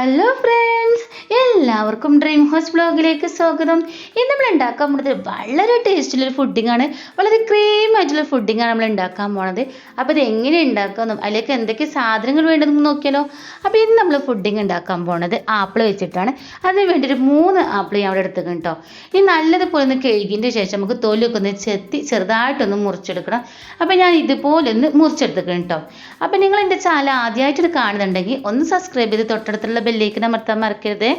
Hello friends, എല്ലാവർക്കും dream house വ്ലോഗിലേക്ക് സ്വാഗതം. ഇന്ന് നമ്മൾ ഉണ്ടാക്കാൻ പോകുന്നത് വളരെ ടേസ്റ്റുള്ളൊരു ഫുഡിങ്ങാണ്, വളരെ ക്രീമായിട്ടുള്ള ഫുഡിങ്ങാണ് നമ്മൾ ഉണ്ടാക്കാൻ പോണത്. അപ്പോൾ ഇത് എങ്ങനെ ഉണ്ടാക്കാമെന്നും അതിലേക്ക് എന്തൊക്കെ സാധനങ്ങൾ വേണ്ടതെന്ന് നോക്കിയാലോ. അപ്പോൾ ഇന്ന് നമ്മൾ ഫുഡിങ് ഉണ്ടാക്കാൻ പോണത് ആപ്പിൾ വെച്ചിട്ടാണ്. അതിന് വേണ്ടി ഒരു 3 ആപ്പിൾ ഞാൻ അവിടെ എടുത്തേക്കണം കേട്ടോ. ഈ നല്ലതുപോലെ ഒന്ന് കഴുകിയതിൻ്റെ ശേഷം നമുക്ക് തൊലിയൊക്കെ ഒന്ന് ചെറുതായിട്ടൊന്ന് മുറിച്ചെടുക്കണം. അപ്പോൾ ഞാൻ ഇതുപോലെ ഒന്ന് മുറിച്ചെടുത്തേക്കണം കേട്ടോ. അപ്പോൾ നിങ്ങൾ എൻ്റെ ചാനൽ ആദ്യമായിട്ട് കാണുന്നുണ്ടെങ്കിൽ ഒന്ന് സബ്സ്ക്രൈബ് ചെയ്ത് തൊട്ടടുത്തുള്ള ബെല്ലേക്ക് അമർത്താൻ മറക്കരുത്.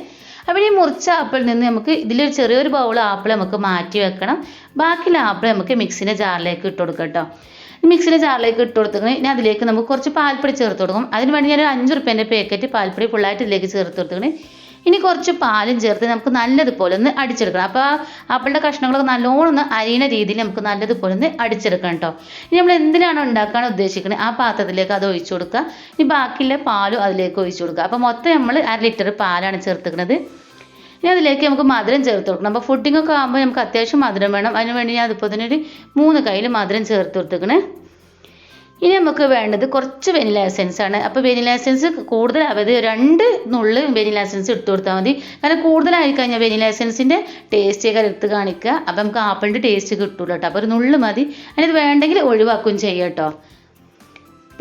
അപ്പോൾ ഈ മുറിച്ച ആപ്പിളിൽ നിന്ന് നമുക്ക് ഇതിലൊരു ചെറിയൊരു ബൗൾ ആപ്പിൾ നമുക്ക് മാറ്റി വെക്കണം. ബാക്കിയുള്ള ആപ്പിൾ നമുക്ക് മിക്സിൻ്റെ ജാറിലേക്ക് ഇട്ട് കൊടുക്കാം കേട്ടോ. മിക്സിൻ്റെ ജാറിലേക്ക് ഇട്ട് കൊടുത്തിട്ട് ഇനി അതിലേക്ക് നമുക്ക് കുറച്ച് പാൽപ്പൊടി ചേർത്ത് കൊടുക്കും. അതിന് വേണ്ടി ഞാൻ 5 റുപ്യേൻ്റെ പാക്കറ്റ് പാൽപ്പൊടി ഫുള്ളായിട്ട് ഇതിലേക്ക് ചേർത്ത് കൊടുത്തിട്ട് ഇനി കുറച്ച് പാലും ചേർത്ത് നമുക്ക് നല്ലതുപോലെ ഒന്ന് അടിച്ചെടുക്കണം. അപ്പോൾ ആപ്പിളിൻ്റെ കഷ്ണങ്ങളൊക്കെ നല്ലോണം ഒന്ന് അരിയണ രീതിയിൽ നമുക്ക് നല്ലതുപോലെ ഒന്ന് അടിച്ചെടുക്കണം കേട്ടോ. ഇനി നമ്മൾ എന്തിനാണോ ഉണ്ടാക്കാൻ ഉദ്ദേശിക്കുന്നത് ആ പാത്രത്തിലേക്ക് അത് ഒഴിച്ചു കൊടുക്കുക. ഇനി ബാക്കിയുള്ള പാലും അതിലേക്ക് ഒഴിച്ചു കൊടുക്കുക. അപ്പോൾ മൊത്തം നമ്മൾ 1/2 ലിറ്റർ പാലാണ് ചേർത്തിക്കുന്നത്. ഇനി അതിലേക്ക് നമുക്ക് മധുരം ചേർത്ത് കൊടുക്കണം. അപ്പോൾ ഫുഡിങ്ങൊക്കെ ആകുമ്പോൾ നമുക്ക് അത്യാവശ്യം മധുരം വേണം. അതിന് വേണ്ടി ഞാൻ അതിപ്പോൾ തന്നെ ഒരു 3 കയ്യിൽ മധുരം ചേർത്ത് കൊടുത്തേക്കണേ. ഇനി നമുക്ക് വേണ്ടത് കുറച്ച് വെനില എസൻസ് ആണ്. അപ്പോൾ വെനില എസൻസ് കൂടുതലാവത് 2 നുള്ള് വെനില എസൻസ് ഇട്ട് കൊടുത്താൽ മതി. കാരണം കൂടുതലായി കഴിഞ്ഞാൽ വെനില എസൻസിൻ്റെ ടേസ്റ്റൊക്കെ എടുത്ത് കാണിക്കുക. അപ്പോൾ നമുക്ക് ആപ്പിളിൻ്റെ ടേസ്റ്റ് കിട്ടുള്ളൂ കേട്ടോ. അപ്പോൾ ഒരു നുള്ള് മതി. അതിനത് വേണ്ടെങ്കിൽ ഒഴിവാക്കുകയും ചെയ്യാം കേട്ടോ.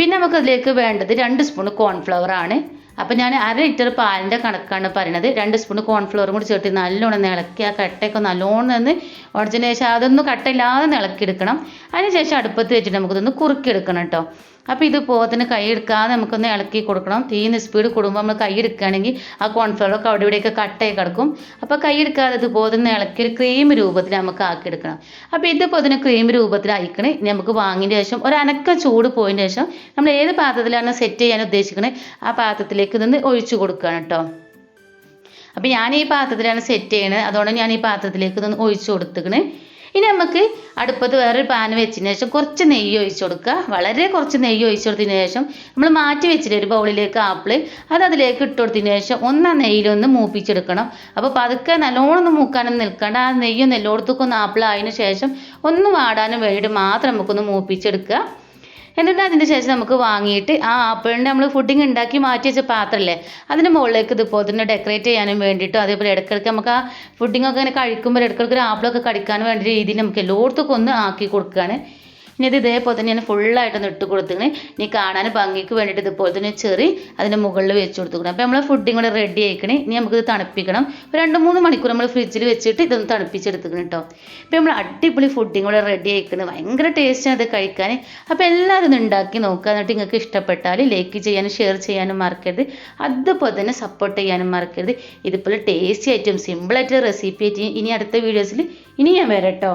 പിന്നെ നമുക്ക് അതിലേക്ക് വേണ്ടത് 2 സ്പൂൺ കോൺഫ്ലവർ ആണ്. അപ്പോൾ ഞാൻ 1/2 ലിറ്റർ പാലിൻ്റെ കണക്കാണ് പറയുന്നത്. 2 സ്പൂൺ കോൺഫ്ലവറും കൂടി ചേർത്ത് നല്ലോണം ഇളക്കി ആ കട്ടയൊക്കെ നല്ലോണം നിന്ന് ഉടച്ചതിന് ശേഷം അതൊന്നും കട്ടയില്ലാതെ ഇളക്കിയെടുക്കണം. അതിന് ശേഷം അടുപ്പത്ത് വെച്ചിട്ട് നമുക്കിതൊന്ന് കുറുക്കിയെടുക്കണം കേട്ടോ. അപ്പോൾ ഇതുപോലെ തന്നെ കൈ എടുക്കാതെ നമുക്കൊന്ന് ഇളക്കി കൊടുക്കണം. തീന്ന് സ്പീഡ് കൂടുമ്പോൾ നമ്മൾ കൈ എടുക്കുകയാണെങ്കിൽ ആ കോൺഫ്ലവറൊക്കെ അവിടെ ഇവിടെയൊക്കെ കട്ടയായി കിടക്കും. അപ്പോൾ കൈ എടുക്കാതെ ഇതുപോലെ തന്നെ ഇളക്കി ഒരു ക്രീം രൂപത്തിൽ നമുക്ക് ആക്കിയെടുക്കണം. അപ്പോൾ ഇതുപോലെ തന്നെ ക്രീം രൂപത്തിൽ അയക്കണേ. നമുക്ക് വാങ്ങിയതിന് ശേഷം ഒരനക്കം ചൂട് പോയതിന് ശേഷം നമ്മൾ ഏത് പാത്രത്തിലാണ് സെറ്റ് ചെയ്യാൻ ഉദ്ദേശിക്കുന്നത് ആ പാത്രത്തിലേക്ക് നിന്ന് ഒഴിച്ചു കൊടുക്കുകയാണ് കേട്ടോ. അപ്പോൾ ഞാൻ ഈ പാത്രത്തിലാണ് സെറ്റ് ചെയ്യണത്. അതുകൊണ്ട് ഞാൻ ഈ പാത്രത്തിലേക്ക് നിന്ന് ഒഴിച്ചു കൊടുത്തേക്കണേ. ഇനി നമുക്ക് അടുപ്പത്ത് വേറൊരു പാൻ വെച്ചതിന് ശേഷം കുറച്ച് നെയ്യ് ഒഴിച്ചു കൊടുക്കുക. വളരെ കുറച്ച് നെയ്യ് ഒഴിച്ചു കൊടുത്തതിന് ശേഷം നമ്മൾ മാറ്റി വെച്ചിട്ട് ഒരു ബൗളിലേക്ക് ആപ്പിൾ അതിലേക്ക് ഇട്ട് കൊടുത്തതിന് ശേഷം ഒന്ന് ആ നെയ്യിലൊന്ന് മൂപ്പിച്ചെടുക്കണം. അപ്പോൾ പതുക്കെ നല്ലോണം ഒന്ന് മൂക്കാനൊന്നും നിൽക്കേണ്ട. ആ നെയ്യൊന്ന് എല്ലായിടത്തേക്കും ഒന്ന് ആപ്പിൾ ആയതിനു ശേഷം ഒന്ന് വാടാനും വേണ്ടിയിട്ട് മാത്രം നമുക്കൊന്ന് മൂപ്പിച്ചെടുക്കുക. എന്നിട്ട് അതിന് ശേഷം നമുക്ക് വാങ്ങിയിട്ട് ആ ആപ്പിളിൻ്റെ നമ്മൾ ഫുഡിങ് ഉണ്ടാക്കി മാറ്റി വെച്ച പാത്രമല്ലേ അതിൻ്റെ മുകളിലേക്ക് ഇതുപോലെ തന്നെ ഡെക്കറേറ്റ് ചെയ്യാനും വേണ്ടിയിട്ടും അതേപോലെ ഇടയ്ക്കിടയ്ക്ക് നമുക്ക് ആ ഫുഡിങ്ങൊക്കെ ഇങ്ങനെ കഴിക്കുമ്പോൾ ഇടയ്ക്കിടയ്ക്ക് ആപ്പിളൊക്കെ കടിക്കാൻ വേണ്ട രീതിയിൽ നമുക്ക് എല്ലായിടത്തേക്കും ഒന്ന് ആക്കി കൊടുക്കുകയാണ്. ഇനി ഇത് ഇതേപോലെ തന്നെ ഞാൻ ഫുള്ളായിട്ടൊന്ന് ഇട്ട് കൊടുത്തിങ്ങനെ ഇനി കാണാൻ ഭംഗിക്ക് വേണ്ടിയിട്ട് ഇതുപോലെ തന്നെ ചെറി അതിൻ്റെ മുകളിൽ വെച്ച് കൊടുത്തിക്കണം. അപ്പോൾ നമ്മൾ ഫുഡിങ് കൂടെ റെഡി ആയിക്കണേ. ഇനി നമുക്കിത് തണുപ്പിക്കണം. ഒരു 2-3 മണിക്കൂർ നമ്മൾ ഫ്രിഡ്ജിൽ വെച്ചിട്ട് ഇതൊന്ന് തണുപ്പിച്ചെടുത്തിക്കണം കേട്ടോ. ഇപ്പോൾ നമ്മൾ അടിപൊളി ഫുഡിങ് കൂടെ റെഡി ആയിക്കണം. ഭയങ്കര ടേസ്റ്റാണ് ഇത് കഴിക്കാൻ. അപ്പോൾ എല്ലാവരും ഇത് ഉണ്ടാക്കി നോക്കുക. എന്നിട്ട് നിങ്ങൾക്ക് ഇഷ്ടപ്പെട്ടാൽ ലൈക്ക് ചെയ്യാനും ഷെയർ ചെയ്യാനും മറക്കരുത്. അതുപോലെ തന്നെ സപ്പോർട്ട് ചെയ്യാനും മറക്കരുത്. ഇതുപോലെ ടേസ്റ്റി ആയിട്ടും സിമ്പിളായിട്ടുള്ള റെസിപ്പി ആയിട്ട് ഇനി അടുത്ത വീഡിയോസിൽ ഇനി ഞാൻ വരാം കേട്ടോ.